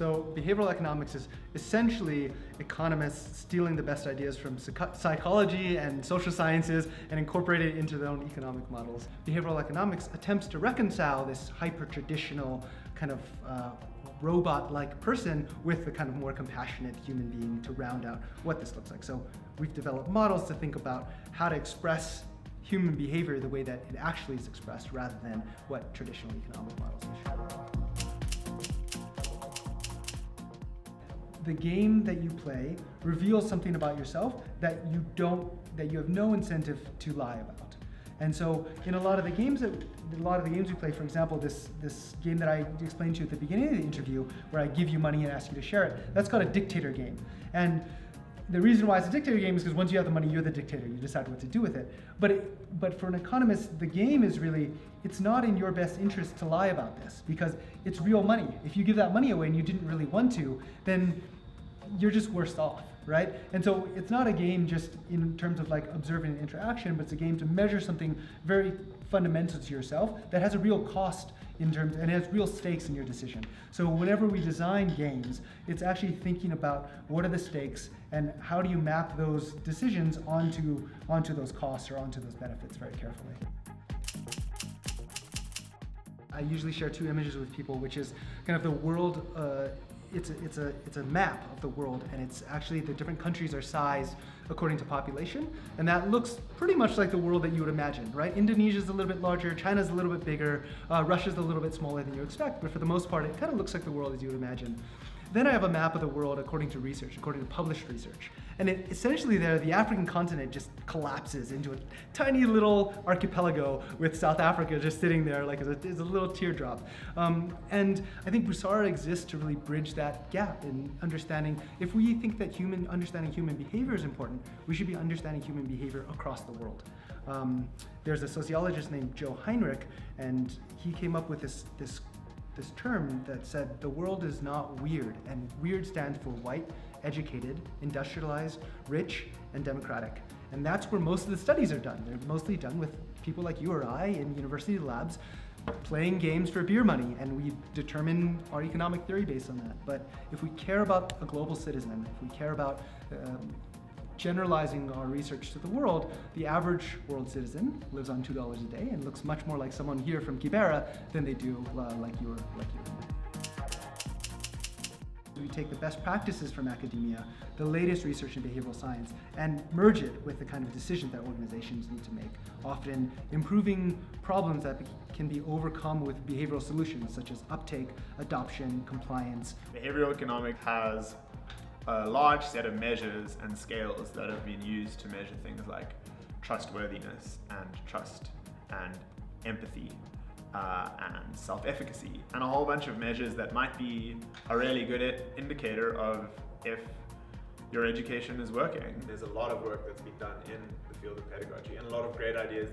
So behavioral economics is essentially economists stealing the best ideas from psychology and social sciences and incorporate it into their own economic models. Behavioral economics attempts to reconcile this hyper-traditional kind of robot-like person with the kind of more compassionate human being to round out what this looks like. So we've developed models to think about how to express human behavior the way that it actually is expressed rather than what traditional economic models show. The game that you play reveals something about yourself that you have no incentive to lie about. And so in a lot of the games we play, for example, this game that I explained to you at the beginning of the interview, where I give you money and ask you to share it, that's called a dictator game. And the reason why it's a dictator game is because once you have the money, you're the dictator. You decide what to do with it. But for an economist, the game is really, it's not in your best interest to lie about this because it's real money. If you give that money away and you didn't really want to, then you're just worse off, right? And so it's not a game just in terms of like observing interaction, but it's a game to measure something very fundamental to yourself that has a real cost and it has real stakes in your decision. So whenever we design games, it's actually thinking about what are the stakes and how do you map those decisions onto those costs or onto those benefits very carefully. I usually share two images with people, which is kind of the world. It's a map of the world, and it's actually the different countries are sized according to population, and that looks pretty much like the world that you would imagine, right? Indonesia's a little bit larger, China's a little bit bigger, Russia's a little bit smaller than you expect, but for the most part, it kind of looks like the world as you would imagine. Then I have a map of the world according to research, according to published research. And essentially there, the African continent just collapses into a tiny little archipelago with South Africa just sitting there like as a little teardrop. And I think Busara exists to really bridge that gap in understanding, if we think that understanding human behavior is important, we should be understanding human behavior across the world. There's a sociologist named Joe Heinrich, and he came up with this term that said the world is not weird, and weird stands for white, educated, industrialized, rich, and democratic. And that's where most of the studies are done. They're mostly done with people like you or I in university labs playing games for beer money, and we determine our economic theory based on that. But if we care about a global citizen, if we care about generalizing our research to the world, the average world citizen lives on $2 a day and looks much more like someone here from Kibera than they do like you or me. We take the best practices from academia, the latest research in behavioral science, and merge it with the kind of decisions that organizations need to make, often improving problems that can be overcome with behavioral solutions such as uptake, adoption, compliance. Behavioral economics has a large set of measures and scales that have been used to measure things like trustworthiness and trust and empathy and self-efficacy, and a whole bunch of measures that might be a really good indicator of if your education is working. There's a lot of work that's been done in the field of pedagogy and a lot of great ideas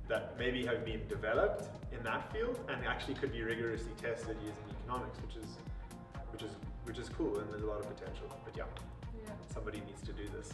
that maybe have been developed in that field and actually could be rigorously tested using economics, which is cool, and there's a lot of potential. But yeah, somebody needs to do this.